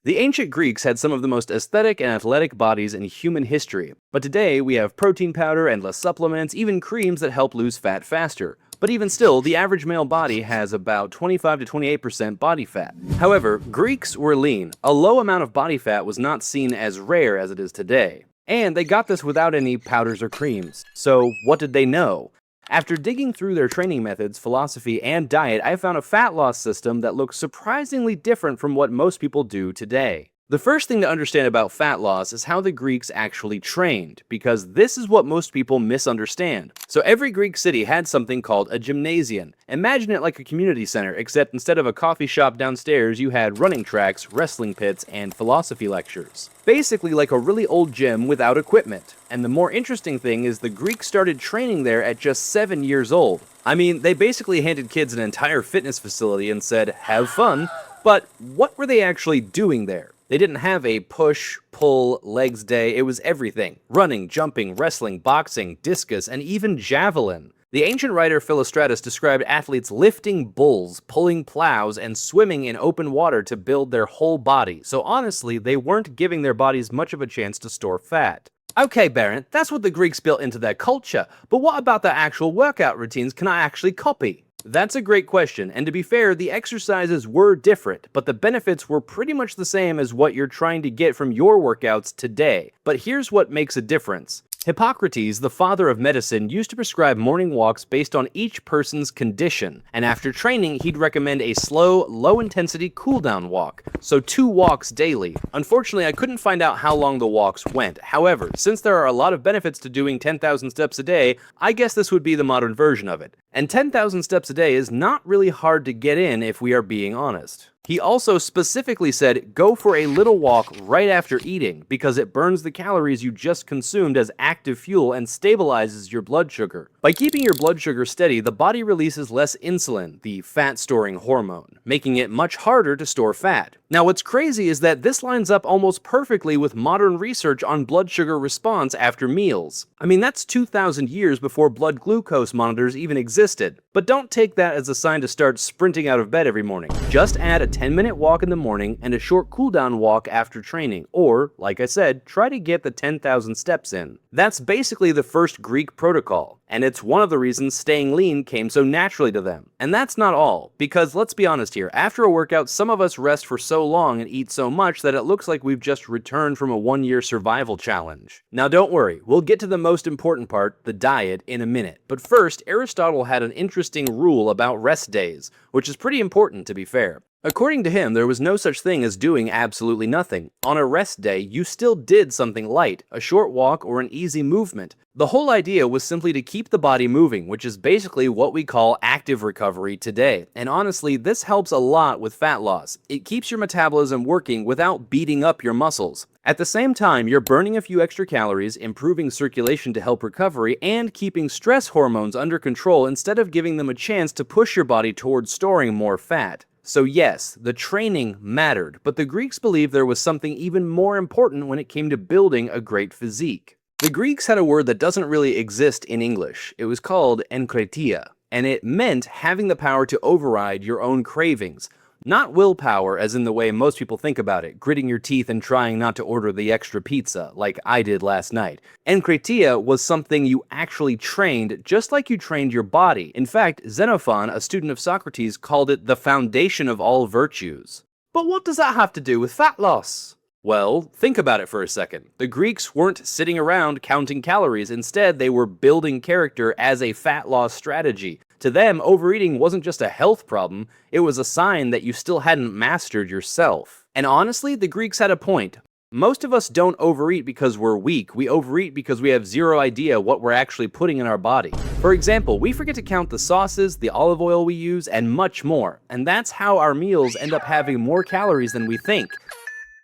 The ancient Greeks had some of the most aesthetic and athletic bodies in human history, but today we have protein powder, endless supplements, even creams that help lose fat faster. But even still, the average male body has about 25 to 28% body fat. However, Greeks were lean. A low amount of body fat was not seen as rare as it is today. And they got this without any powders or creams. So what did they know? After digging through their training methods, philosophy, and diet, I found a fat loss system that looks surprisingly different from what most people do today. The first thing to understand about fat loss is how the Greeks actually trained, because this is what most people misunderstand. So every Greek city had something called a gymnasium. Imagine it like a community center, except instead of a coffee shop downstairs, you had running tracks, wrestling pits, and philosophy lectures. Basically like a really old gym without equipment. And the more interesting thing is the Greeks started training there at just 7 years old. I mean, they basically handed kids an entire fitness facility and said, have fun, but what were they actually doing there? They didn't have a push, pull, legs day, it was everything. Running, jumping, wrestling, boxing, discus, and even javelin. The ancient writer Philostratus described athletes lifting bulls, pulling plows, and swimming in open water to build their whole body, so honestly, they weren't giving their bodies much of a chance to store fat. Okay, Baron, that's what the Greeks built into their culture, but what about the actual workout routines can I actually copy? That's a great question, and to be fair, the exercises were different, but the benefits were pretty much the same as what you're trying to get from your workouts today. But here's what makes a difference. Hippocrates, the father of medicine, used to prescribe morning walks based on each person's condition, and after training, he'd recommend a slow, low-intensity cool-down walk, so 2 walks daily. Unfortunately, I couldn't find out how long the walks went. However, since there are a lot of benefits to doing 10,000 steps a day, I guess this would be the modern version of it. And 10,000 steps a day is not really hard to get in if we are being honest. He also specifically said, go for a little walk right after eating, because it burns the calories you just consumed as active fuel and stabilizes your blood sugar. By keeping your blood sugar steady, the body releases less insulin, the fat-storing hormone, making it much harder to store fat. Now what's crazy is that this lines up almost perfectly with modern research on blood sugar response after meals. I mean, that's 2,000 years before blood glucose monitors even existed. But don't take that as a sign to start sprinting out of bed every morning. Just add a 10-minute walk in the morning and a short cool-down walk after training, or, like I said, try to get the 10,000 steps in. That's basically the first Greek protocol, and it's one of the reasons staying lean came so naturally to them. And that's not all, because let's be honest here, after a workout, some of us rest for so long and eat so much that it looks like we've just returned from a 1-year survival challenge. Now don't worry, we'll get to the most important part, the diet, in a minute. But first, Aristotle had an interesting rule about rest days, which is pretty important to be fair. According to him, there was no such thing as doing absolutely nothing. On a rest day, you still did something light, a short walk or an easy movement. The whole idea was simply to keep the body moving, which is basically what we call active recovery today. And honestly, this helps a lot with fat loss. It keeps your metabolism working without beating up your muscles. At the same time, you're burning a few extra calories, improving circulation to help recovery, and keeping stress hormones under control instead of giving them a chance to push your body towards storing more fat. So yes, the training mattered, but the Greeks believed there was something even more important when it came to building a great physique. The Greeks had a word that doesn't really exist in English. It was called Enkrateia, and it meant having the power to override your own cravings. Not willpower as in the way most people think about it, gritting your teeth and trying not to order the extra pizza, like I did last night. Enkrateia was something you actually trained, just like you trained your body. In fact, Xenophon, a student of Socrates, called it the foundation of all virtues. But what does that have to do with fat loss? Well, think about it for a second. The Greeks weren't sitting around counting calories. Instead, they were building character as a fat loss strategy. To them, overeating wasn't just a health problem, it was a sign that you still hadn't mastered yourself. And honestly, the Greeks had a point. Most of us don't overeat because we're weak, we overeat because we have zero idea what we're actually putting in our body. For example, we forget to count the sauces, the olive oil we use, and much more. And that's how our meals end up having more calories than we think.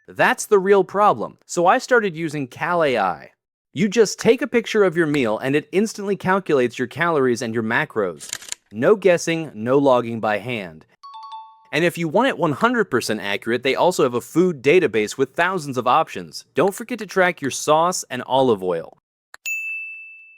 That's the real problem. So I started using Cal.AI. You just take a picture of your meal and it instantly calculates your calories and your macros. No guessing, no logging by hand. And if you want it 100% accurate, they also have a food database with thousands of options. Don't forget to track your sauce and olive oil.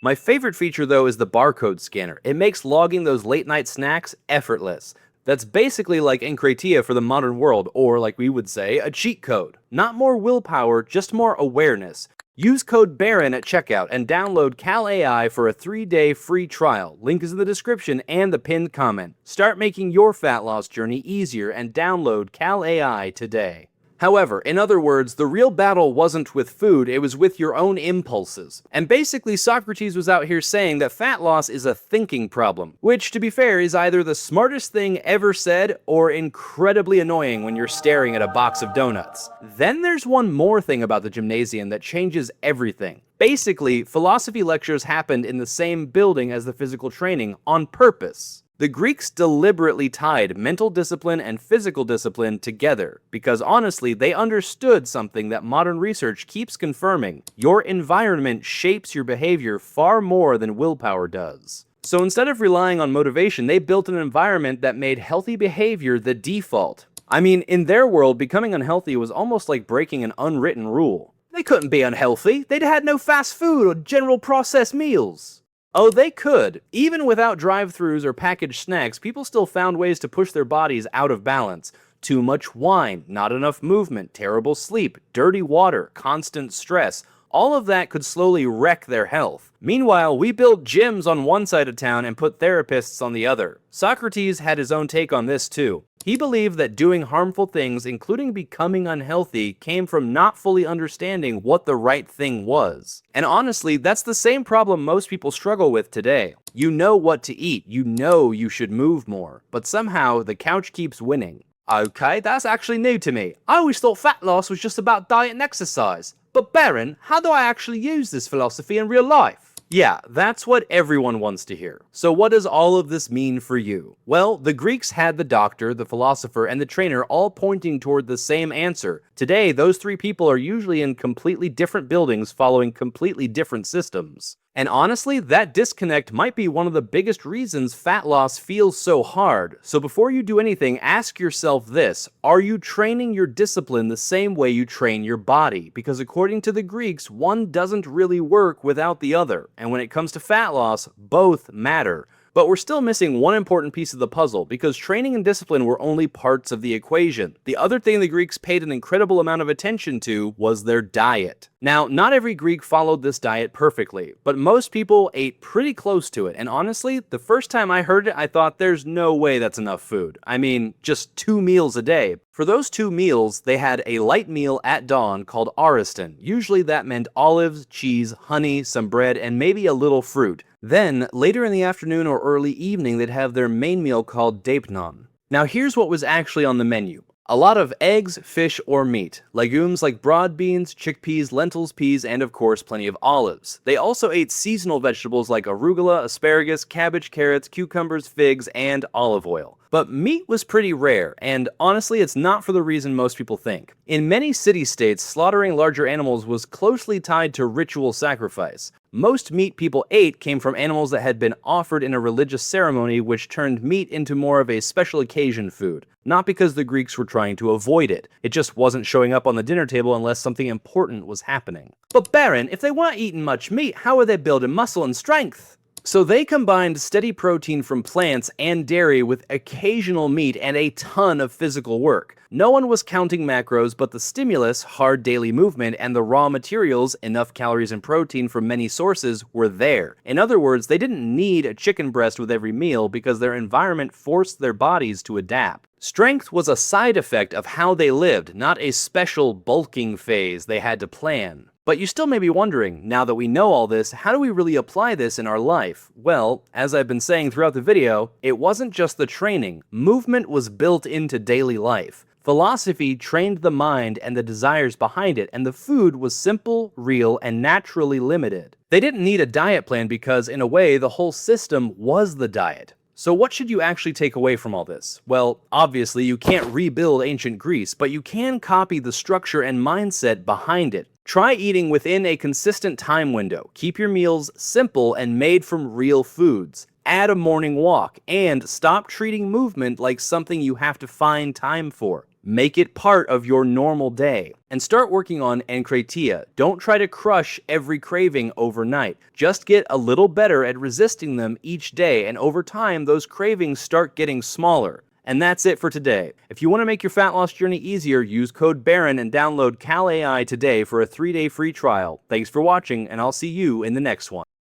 My favorite feature though is the barcode scanner. It makes logging those late night snacks effortless. That's basically like Enkrateia for the modern world, or like we would say, a cheat code. Not more willpower, just more awareness. Use code BARON at checkout and download CalAI for a 3-day free trial. Link is in the description and the pinned comment. Start making your fat loss journey easier and download CalAI today. However, in other words, the real battle wasn't with food, it was with your own impulses. And basically, Socrates was out here saying that fat loss is a thinking problem, which, to be fair, is either the smartest thing ever said or incredibly annoying when you're staring at a box of donuts. Then there's one more thing about the gymnasium that changes everything. Basically, philosophy lectures happened in the same building as the physical training on purpose. The Greeks deliberately tied mental discipline and physical discipline together because honestly, they understood something that modern research keeps confirming. Your environment shapes your behavior far more than willpower does. So instead of relying on motivation, they built an environment that made healthy behavior the default. I mean, in their world, becoming unhealthy was almost like breaking an unwritten rule. They couldn't be unhealthy. They'd had no fast food or general processed meals. Oh, they could. Even without drive-thrus or packaged snacks, people still found ways to push their bodies out of balance. Too much wine, not enough movement, terrible sleep, dirty water, constant stress. All of that could slowly wreck their health. Meanwhile, we built gyms on one side of town and put therapists on the other. Socrates had his own take on this too. He believed that doing harmful things, including becoming unhealthy, came from not fully understanding what the right thing was. And honestly, that's the same problem most people struggle with today. You know what to eat, you know you should move more, but somehow the couch keeps winning. Okay, that's actually new to me. I always thought fat loss was just about diet and exercise. But Baron, how do I actually use this philosophy in real life? Yeah, that's what everyone wants to hear. So what does all of this mean for you? Well, the Greeks had the doctor, the philosopher, and the trainer all pointing toward the same answer. Today, those three people are usually in completely different buildings following completely different systems. And honestly, that disconnect might be one of the biggest reasons fat loss feels so hard. So before you do anything, ask yourself this: are you training your discipline the same way you train your body? Because according to the Greeks, one doesn't really work without the other. And when it comes to fat loss, both matter. But we're still missing one important piece of the puzzle, because training and discipline were only parts of the equation. The other thing the Greeks paid an incredible amount of attention to was their diet. Now, not every Greek followed this diet perfectly, but most people ate pretty close to it, and honestly, the first time I heard it, I thought there's no way that's enough food. I mean, just 2 meals a day. For those 2 meals, they had a light meal at dawn called ariston. Usually that meant olives, cheese, honey, some bread, and maybe a little fruit. Then, later in the afternoon or early evening, they'd have their main meal called deipnon. Now here's what was actually on the menu. A lot of eggs, fish, or meat, legumes like broad beans, chickpeas, lentils, peas, and of course plenty of olives. They also ate seasonal vegetables like arugula, asparagus, cabbage, carrots, cucumbers, figs, and olive oil. But meat was pretty rare, and honestly it's not for the reason most people think. In many city-states, slaughtering larger animals was closely tied to ritual sacrifice. Most meat people ate came from animals that had been offered in a religious ceremony, which turned meat into more of a special occasion food. Not because the Greeks were trying to avoid it, it just wasn't showing up on the dinner table unless something important was happening. But Baron, if they weren't eating much meat, how were they building muscle and strength? So they combined steady protein from plants and dairy with occasional meat and a ton of physical work. No one was counting macros, but the stimulus, hard daily movement, and the raw materials, enough calories and protein from many sources, were there. In other words, they didn't need a chicken breast with every meal because their environment forced their bodies to adapt. Strength was a side effect of how they lived, not a special bulking phase they had to plan. But you still may be wondering, now that we know all this, how do we really apply this in our life? Well, as I've been saying throughout the video, it wasn't just the training. Movement was built into daily life. Philosophy trained the mind and the desires behind it, and the food was simple, real, and naturally limited. They didn't need a diet plan because, in a way, the whole system was the diet. So what should you actually take away from all this? Well, obviously you can't rebuild ancient Greece, but you can copy the structure and mindset behind it. Try eating within a consistent time window. Keep your meals simple and made from real foods. Add a morning walk, and stop treating movement like something you have to find time for. Make it part of your normal day. And start working on Enkrateia. Don't try to crush every craving overnight. Just get a little better at resisting them each day, and over time, those cravings start getting smaller. And that's it for today. If you want to make your fat loss journey easier, use code BARON and download CalAI today for a 3-day free trial. Thanks for watching, and I'll see you in the next one.